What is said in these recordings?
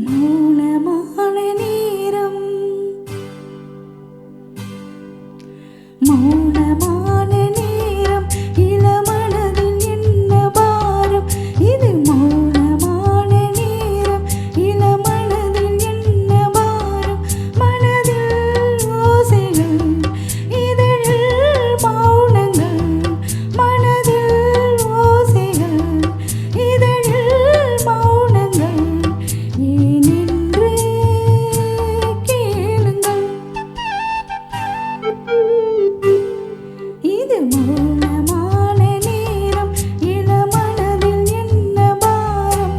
மௌனமான நேரம், மௌனமான நேரம், இளமனதில் என்ன பாரம். இது மௌனமான நேரம், இளமனதில் என்ன பாரம். மனதில் ஓசைகள், இதழில் மௌனங்கள். மனதில் ஓசைகள், இதழில் மௌனங்கள். ஏனென்று கேளுங்கள். இது மௌனமான நேரம், இளமனதில் என்ன பாரம்.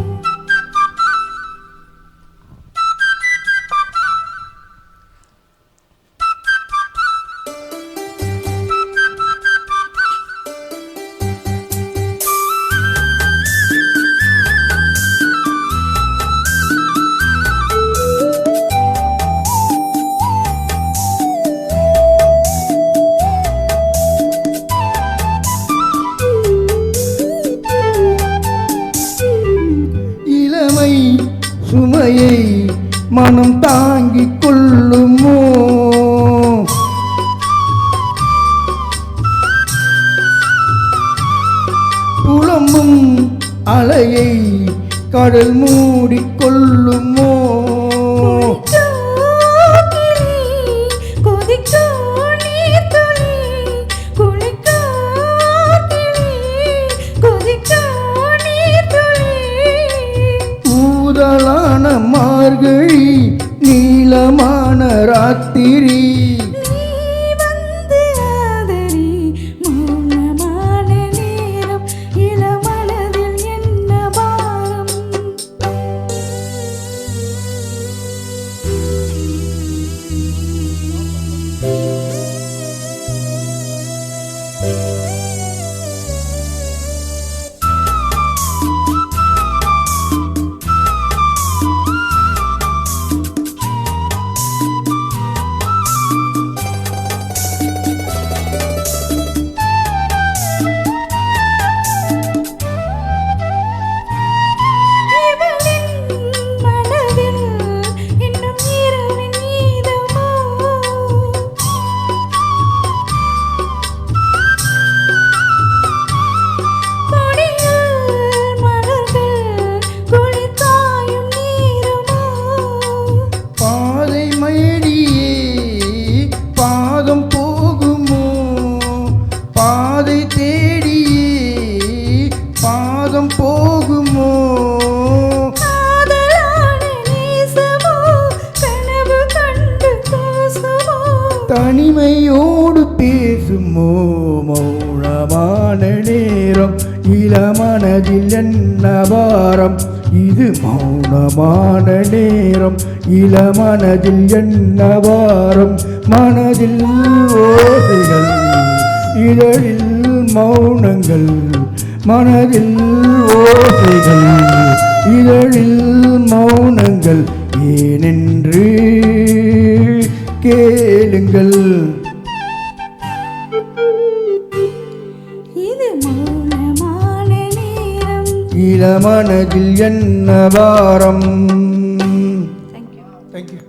இளமை சுமையை மனம் தாங்கிக் கொள்ளுமோ? புலம்பும் அலையை கடல் மூடிக்கொள்ளுமோ? ஊதலான மார்கழி, நீலமான ராத்திரி. மௌனமான நேரம், இளமனதில் என்ன பாரம். பாதம் போகுமோ? காதலான நேசமோ, கனவு கண்டு தோசுமோ, தனிமையோடு பேசுமோ? மௌனமான நேரம், இளமனதில் என்ன பாரம். இது மௌனமான நேரம், இளமனதில் என்ன பாரம். மனதில் ஓசைகள், இதழில் மௌனங்கள். மனதில் ஓசைகள், இதழில் மௌனங்கள். ஏனென்று கேளுங்கள். இது மௌனமான நேரம், இளமனதில் என்ன பாரம். Thank you. Thank you.